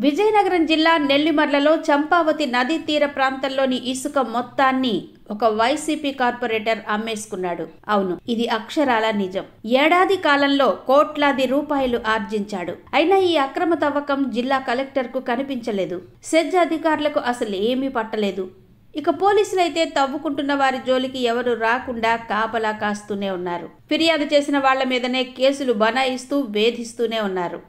విజయనగరం జిల్లా నెల్లిమర్లలో చంపావతి నదీ తీర ప్రాంతంలోని ఇసుక మొత్తాన్ని ఒక వైసీపీ కార్పొరేటర్ అమ్మేసుకున్నాడు. అవును, ఇది అక్షరాల నిజం. ఏడాది కాలంలో కోట్లాది రూపాయలు ఆర్జించాడు. అయినా ఈ అక్రమ తవ్వకం జిల్లా కలెక్టర్కు కనిపించలేదు. సెజ్ అధికారులకు అసలు ఏమీ పట్టలేదు. ఇక పోలీసులైతే తవ్వుకుంటున్న వారి జోలికి ఎవరు రాకుండా కాపలా కాస్తూనే ఉన్నారు. ఫిర్యాదు చేసిన వాళ్ల మీదనే కేసులు బనాయిస్తూ వేధిస్తూనే ఉన్నారు.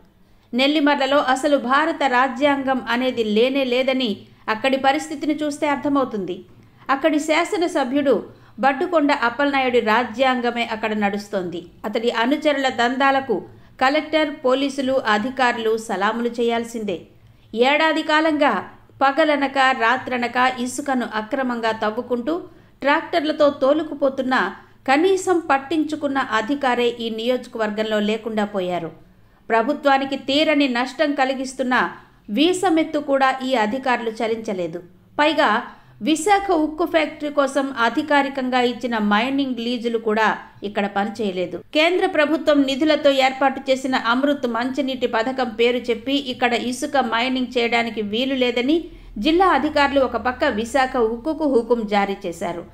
నెల్లిమర్లలో అసలు భారత రాజ్యాంగం అనేది లేనే లేదని అక్కడి పరిస్థితిని చూస్తే అర్థమవుతుంది. అక్కడి శాసనసభ్యుడు బడ్డుకొండ అప్పలనాయుడి రాజ్యాంగమే అక్కడ నడుస్తోంది. అతడి అనుచరుల దందాలకు కలెక్టర్, పోలీసులు, అధికారులు సలాములు చేయాల్సిందే. ఏడాది కాలంగా పగలనక రాత్రనక ఇసుకను అక్రమంగా తవ్వుకుంటూ ట్రాక్టర్లతో తోలుకుపోతున్నా కనీసం పట్టించుకున్న అధికారే ఈ నియోజకవర్గంలో లేకుండా పోయారు. ప్రభుత్వానికి తీరని నష్టం కలిగిస్తున్న వీసమెత్తు కూడా ఈ అధికారులు చలించలేదు. పైగా విశాఖ ఉక్కు ఫ్యాక్టరీ కోసం అధికారికంగా ఇచ్చిన మైనింగ్ లీజులు కూడా ఇక్కడ పనిచేయలేదు. కేంద్ర ప్రభుత్వం నిధులతో ఏర్పాటు చేసిన అమృత్ మంచినీటి పథకం పేరు చెప్పి ఇక్కడ ఇసుక మైనింగ్ చేయడానికి వీలు లేదని జిల్లా అధికారులు ఒక పక్క విశాఖ ఉక్కుకు హుకుం జారీ చేశారు.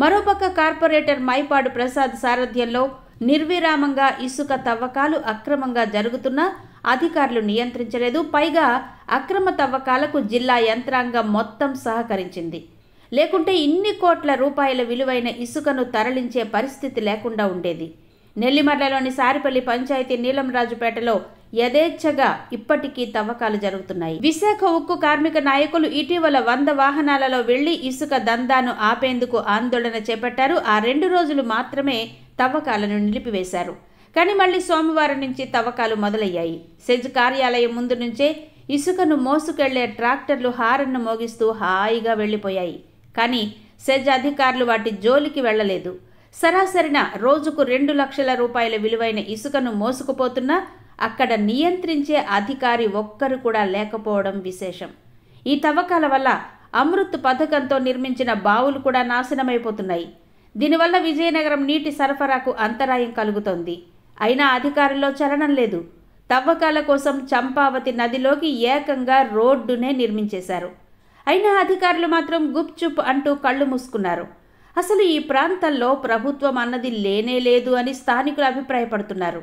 మరోపక్క కార్పొరేటర్ మైపాడు ప్రసాద్ సారథ్యంలో నిర్విరామంగా ఇసుక తవ్వకాలు అక్రమంగా జరుగుతున్నా అధికారులు నియంత్రించలేదు. పైగా అక్రమ తవ్వకాలకు జిల్లా యంత్రాంగం మొత్తం సహకరించింది. లేకుంటే ఇన్ని కోట్ల రూపాయల విలువైన ఇసుకను తరలించే పరిస్థితి లేకుండా ఉండేది. నెల్లిమర్లలోని సారిపల్లి పంచాయతీ నీలంరాజుపేటలో యథేచ్ఛగా ఇప్పటికీ తవ్వకాలు జరుగుతున్నాయి. విశాఖ ఉక్కు కార్మిక నాయకులు ఇటీవల 100 వాహనాలలో వెళ్లి ఇసుక దందాను ఆపేందుకు ఆందోళన చేపట్టారు. ఆ 2 రోజులు మాత్రమే తవ్వకాలను నిలిపివేశారు. కానీ మళ్లీ సోమవారం నుంచి తవ్వకాలు మొదలయ్యాయి. సెజ్ కార్యాలయం ముందు నుంచే ఇసుకను మోసుకెళ్లే ట్రాక్టర్లు హారన్ను మోగిస్తూ హాయిగా వెళ్లిపోయాయి. కానీ సెజ్ అధికారులు వాటి జోలికి వెళ్లలేదు. సరాసరిన రోజుకు 2 లక్షల రూపాయల విలువైన ఇసుకను మోసుకుపోతున్నా అక్కడ నియంత్రించే అధికారి ఒక్కరు కూడా లేకపోవడం విశేషం. ఈ తవ్వకాల వల్ల అమృత్ పథకంతో నిర్మించిన బావులు కూడా నాశనమైపోతున్నాయి. దీనివల్ల విజయనగరం నీటి సరఫరాకు అంతరాయం కలుగుతోంది. అయినా అధికారుల్లో చలనం లేదు. తవ్వకాల కోసం చంపావతి నదిలోకి ఏకంగా రోడ్డునే నిర్మించేశారు. అయినా అధికారులు మాత్రం గుప్చుప్ అంటూ కళ్ళు మూసుకున్నారు. అసలు ఈ ప్రాంతంలో ప్రభుత్వం అన్నది లేనే లేదు అని స్థానికులు అభిప్రాయపడుతున్నారు.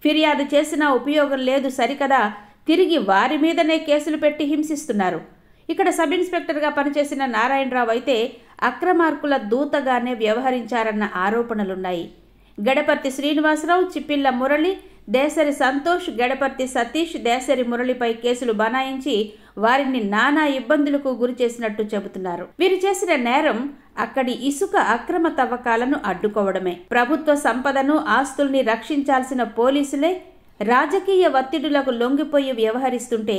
ఫిర్యాదు చేసినా ఉపయోగం లేదు సరికదా, తిరిగి వారి మీదనే కేసులు పెట్టి హింసిస్తున్నారు. ఇక్కడ సబ్ ఇన్స్పెక్టర్గా పనిచేసిన నారాయణరావు అయితే అక్రమార్కుల దూతగానే వ్యవహరించారన్న ఆరోపణలున్నాయి. గడపర్తి శ్రీనివాసరావు, చిప్పిళ్ల మురళి, దేశరి సంతోష్, గడపర్తి సతీష్, దేశరి మురళిపై కేసులు బనాయించి వారిని నానా ఇబ్బందులకు గురి చేసినట్టు చెబుతున్నారు. వీరు చేసిన నేరం అక్కడి ఇసుక అక్రమ తవ్వకాలను అడ్డుకోవడమే. ప్రభుత్వ సంపదను, ఆస్తుల్ని రక్షించాల్సిన పోలీసులే రాజకీయ ఒత్తిడులకు లొంగిపోయి వ్యవహరిస్తుంటే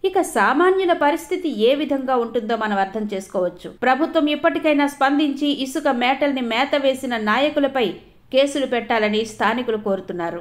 ఇక సామాన్యుల పరిస్థితి ఏ విధంగా ఉంటుందో మనం అర్థం చేసుకోవచ్చు. ప్రభుత్వం ఇప్పటికైనా స్పందించి ఇసుక మేటల్ని మేత వేసిన నాయకులపై కేసులు పెట్టాలని స్థానికులు కోరుతున్నారు.